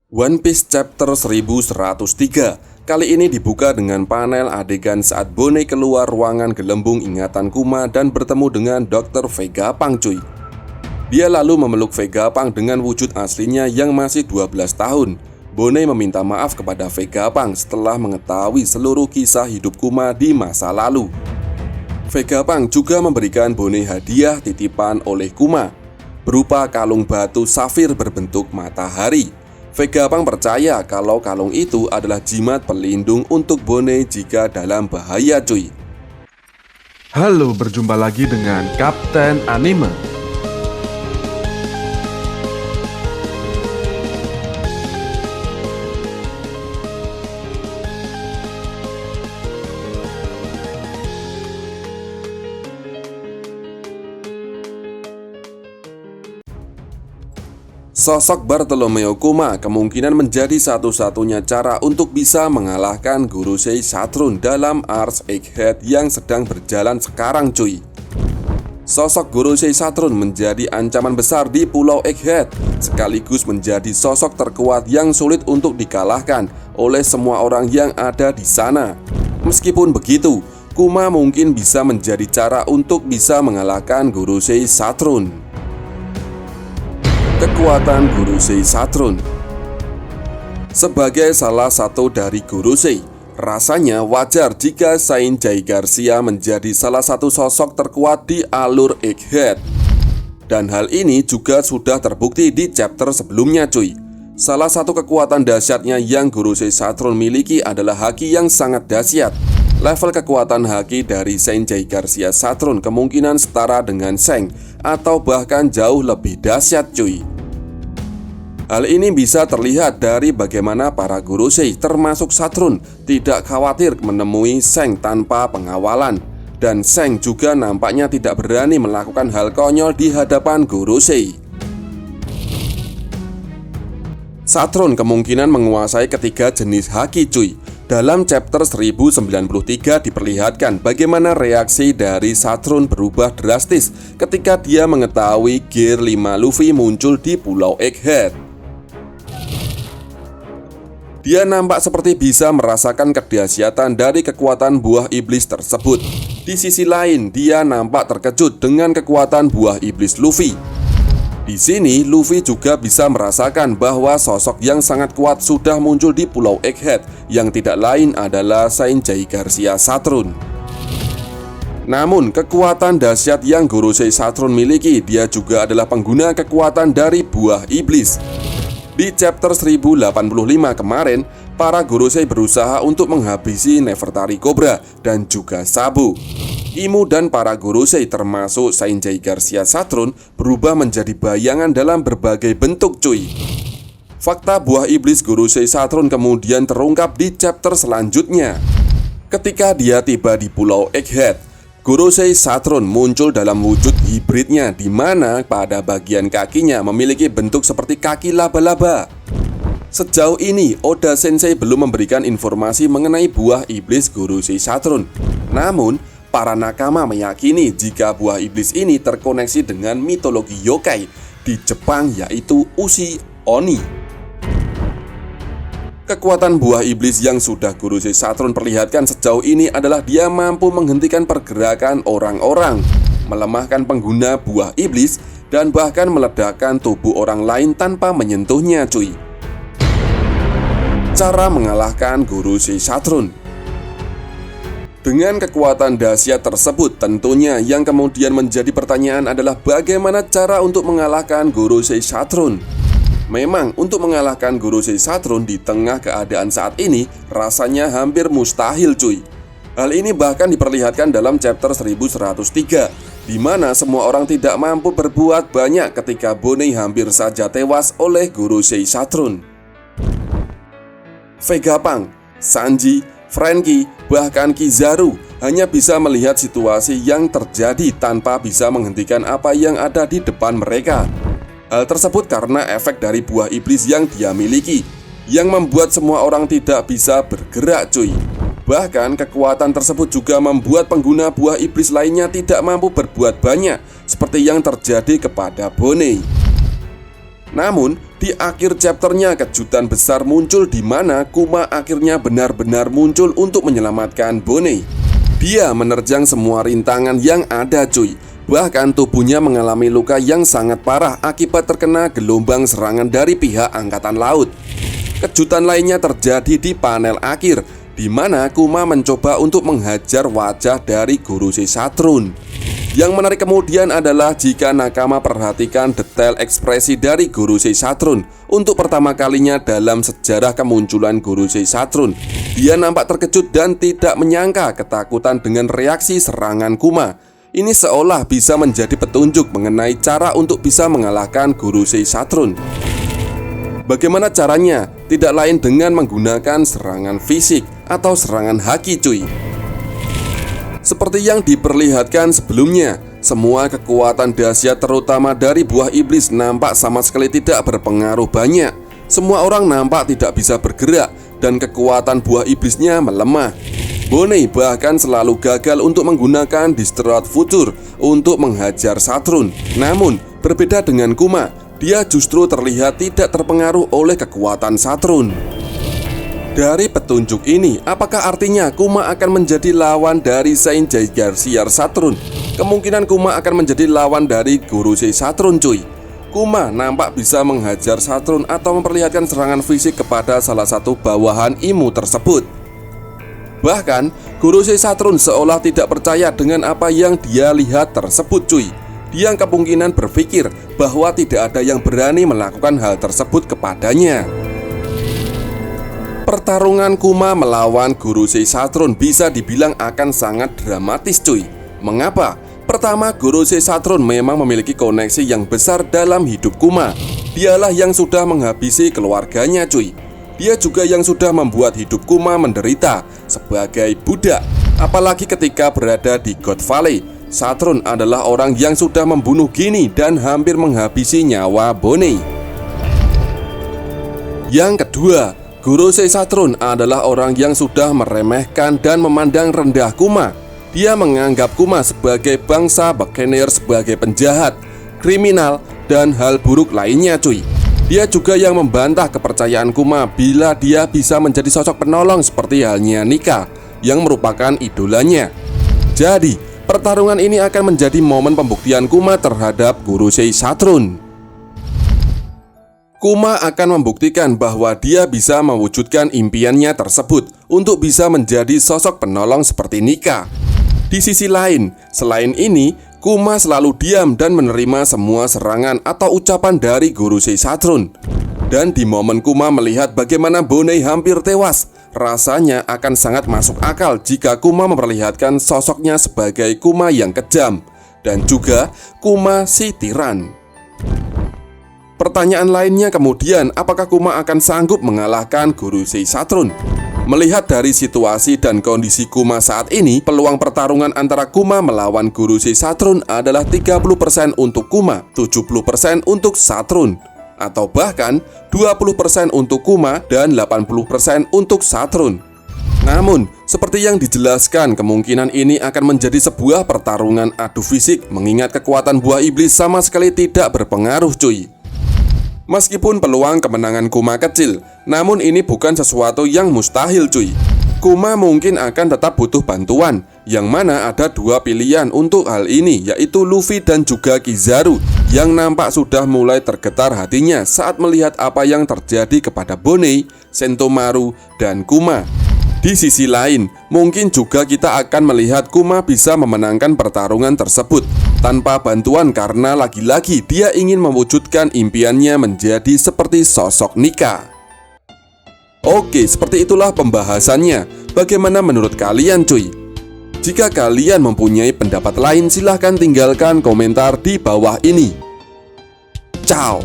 One Piece Chapter 1103 kali ini dibuka dengan panel adegan saat Bone keluar ruangan gelembung ingatan Kuma dan bertemu dengan Dr. Vegapunk cuy. Dia lalu memeluk Vegapunk dengan wujud aslinya yang masih 12 tahun. Bone meminta maaf kepada Vegapunk setelah mengetahui seluruh kisah hidup Kuma di masa lalu. Vegapunk juga memberikan Bone hadiah titipan oleh Kuma berupa kalung batu safir berbentuk matahari. Vegapunk percaya kalau kalung itu adalah jimat pelindung untuk Bone jika dalam bahaya cuy. Halo, berjumpa lagi dengan Kapten Anime. Sosok Bartolomeo Kuma kemungkinan menjadi satu-satunya cara untuk bisa mengalahkan Gorosei Saturn dalam Ars Egghead yang sedang berjalan sekarang cuy. Sosok Gorosei Saturn menjadi ancaman besar di Pulau Egghead, sekaligus menjadi sosok terkuat yang sulit untuk dikalahkan oleh semua orang yang ada di sana. Meskipun begitu, Kuma mungkin bisa menjadi cara untuk bisa mengalahkan Gorosei Saturn. Kekuatan Gorosei Saturn. Sebagai salah satu dari Gorosei, rasanya wajar jika Saint-Jay Garcia menjadi salah satu sosok terkuat di alur Egghead. Dan hal ini juga sudah terbukti di chapter sebelumnya cuy. Salah satu kekuatan dahsyatnya yang Gorosei Saturn miliki adalah haki yang sangat dahsyat. Level kekuatan haki dari Saint-Jay Garcia Saturn kemungkinan setara dengan Seng atau bahkan jauh lebih dahsyat cuy. Hal ini bisa terlihat dari bagaimana para Gorosei termasuk Saturn tidak khawatir menemui Seng tanpa pengawalan. Dan Seng juga nampaknya tidak berani melakukan hal konyol di hadapan Gorosei. Saturn kemungkinan menguasai ketiga jenis haki cuy. Dalam chapter 1093 diperlihatkan bagaimana reaksi dari Saturn berubah drastis ketika dia mengetahui Gear 5 Luffy muncul di Pulau Egghead. Dia nampak seperti bisa merasakan kedahsyatan dari kekuatan buah iblis tersebut. Di sisi lain, dia nampak terkejut dengan kekuatan buah iblis Luffy. Di sini, Luffy juga bisa merasakan bahwa sosok yang sangat kuat sudah muncul di Pulau Egghead, yang tidak lain adalah Saint-Jay Garcia Saturn. Namun, kekuatan dahsyat yang Gorosei Saturn miliki, dia juga adalah pengguna kekuatan dari buah iblis. Di chapter 1085 kemarin, para Gorosei berusaha untuk menghabisi Nefertari Cobra dan juga Sabu. Imu dan para Gorosei termasuk Saint-Jay Garcia Saturn berubah menjadi bayangan dalam berbagai bentuk cuy. Fakta buah iblis Gorosei Saturn kemudian terungkap di chapter selanjutnya. Ketika dia tiba di Pulau Egghead, Gorosei Saturn muncul dalam wujud hibridnya, di mana pada bagian kakinya memiliki bentuk seperti kaki laba-laba. Sejauh ini, Oda Sensei belum memberikan informasi mengenai buah iblis Gorosei Saturn. Namun, para nakama meyakini jika buah iblis ini terkoneksi dengan mitologi yokai di Jepang, yaitu Ushi Oni. Kekuatan buah iblis yang sudah Gorosei Saturn perlihatkan sejauh ini adalah dia mampu menghentikan pergerakan orang-orang, melemahkan pengguna buah iblis, dan bahkan meledakkan tubuh orang lain tanpa menyentuhnya cuy. Cara mengalahkan Gorosei Saturn. Dengan kekuatan dahsyat tersebut, tentunya yang kemudian menjadi pertanyaan adalah bagaimana cara untuk mengalahkan Gorosei Saturn. Memang untuk mengalahkan Gorosei Saturn di tengah keadaan saat ini rasanya hampir mustahil cuy. Hal ini bahkan diperlihatkan dalam chapter 1103, di mana semua orang tidak mampu berbuat banyak ketika Bone hampir saja tewas oleh Gorosei Saturn. Vegapunk, Sanji, Franky, bahkan Kizaru hanya bisa melihat situasi yang terjadi tanpa bisa menghentikan apa yang ada di depan mereka. Hal tersebut karena efek dari buah iblis yang dia miliki, yang membuat semua orang tidak bisa bergerak cuy. Bahkan kekuatan tersebut juga membuat pengguna buah iblis lainnya tidak mampu berbuat banyak, seperti yang terjadi kepada Bone. Namun, Di akhir chapternya kejutan besar muncul di mana Kuma akhirnya benar-benar muncul untuk menyelamatkan Bonnie. Dia menerjang semua rintangan yang ada cuy. Bahkan tubuhnya mengalami luka yang sangat parah akibat terkena gelombang serangan dari pihak angkatan laut. Kejutan lainnya terjadi di panel akhir, di mana Kuma mencoba untuk menghajar wajah dari Gorosei Saturn. Yang menarik kemudian adalah jika Nakama perhatikan detail ekspresi dari Gorosei Saturn untuk pertama kalinya dalam sejarah kemunculan Gorosei Saturn. Dia nampak terkejut dan tidak menyangka ketakutan dengan reaksi serangan Kuma. Ini seolah bisa menjadi petunjuk mengenai cara untuk bisa mengalahkan Gorosei Saturn. Bagaimana caranya? Tidak lain dengan menggunakan serangan fisik atau serangan haki cuy. Seperti yang diperlihatkan sebelumnya, semua kekuatan dahsyat terutama dari buah iblis nampak sama sekali tidak berpengaruh banyak. Semua orang nampak tidak bisa bergerak dan kekuatan buah iblisnya melemah. Bonnie bahkan selalu gagal untuk menggunakan Destroy Future untuk menghajar Saturn. Namun, berbeda dengan Kuma, dia justru terlihat tidak terpengaruh oleh kekuatan Saturn. Dari petunjuk ini, apakah artinya Kuma akan menjadi lawan dari Saint Garciar Saturn? Kemungkinan Kuma akan menjadi lawan dari Gorosei Saturn cuy. Kuma nampak bisa menghajar Saturn atau memperlihatkan serangan fisik kepada salah satu bawahan Imu tersebut. Bahkan, Gorosei Saturn seolah tidak percaya dengan apa yang dia lihat tersebut cuy. Dia kemungkinan berpikir bahwa tidak ada yang berani melakukan hal tersebut kepadanya. Pertarungan Kuma melawan Gorosei Saturn bisa dibilang akan sangat dramatis cuy. Mengapa? Pertama, Gorosei Saturn memang memiliki koneksi yang besar dalam hidup Kuma. Dialah yang sudah menghabisi keluarganya cuy. Dia juga yang sudah membuat hidup Kuma menderita sebagai budak. Apalagi ketika berada di God Valley, Saturn adalah orang yang sudah membunuh Ginny dan hampir menghabisi nyawa Bonnie. Yang kedua, Gorosei Saturn adalah orang yang sudah meremehkan dan memandang rendah Kuma. Dia menganggap Kuma sebagai bangsa Buccaneer, sebagai penjahat, kriminal, dan hal buruk lainnya cuy. Dia juga yang membantah kepercayaan Kuma bila dia bisa menjadi sosok penolong seperti halnya Nika yang merupakan idolanya. Jadi, pertarungan ini akan menjadi momen pembuktian Kuma terhadap Gorosei Saturn. Kuma akan membuktikan bahwa dia bisa mewujudkan impiannya tersebut untuk bisa menjadi sosok penolong seperti Nika. Di sisi lain, selain ini, Kuma selalu diam dan menerima semua serangan atau ucapan dari Gorosei Saturn. Dan di momen Kuma melihat bagaimana Bonnie hampir tewas, rasanya akan sangat masuk akal jika Kuma memperlihatkan sosoknya sebagai Kuma yang kejam dan juga Kuma si tiran. Pertanyaan lainnya kemudian, apakah Kuma akan sanggup mengalahkan Gorosei Saturn? Melihat dari situasi dan kondisi Kuma saat ini, peluang pertarungan antara Kuma melawan Gorosei Saturn adalah 30% untuk Kuma, 70% untuk Saturn, atau bahkan 20% untuk Kuma dan 80% untuk Saturn. Namun, seperti yang dijelaskan, kemungkinan ini akan menjadi sebuah pertarungan adu fisik, mengingat kekuatan buah iblis sama sekali tidak berpengaruh cuy. Meskipun peluang kemenangan Kuma kecil, namun ini bukan sesuatu yang mustahil cuy. Kuma mungkin akan tetap butuh bantuan, yang mana ada dua pilihan untuk hal ini, yaitu Luffy dan juga Kizaru, yang nampak sudah mulai tergetar hatinya saat melihat apa yang terjadi kepada Bonnie, Sentomaru, dan Kuma. Di sisi lain, mungkin juga kita akan melihat Kuma bisa memenangkan pertarungan tersebut tanpa bantuan karena lagi-lagi dia ingin mewujudkan impiannya menjadi seperti sosok Nika. Oke, seperti itulah pembahasannya. Bagaimana menurut kalian cuy? Jika kalian mempunyai pendapat lain, silahkan tinggalkan komentar di bawah ini. Ciao.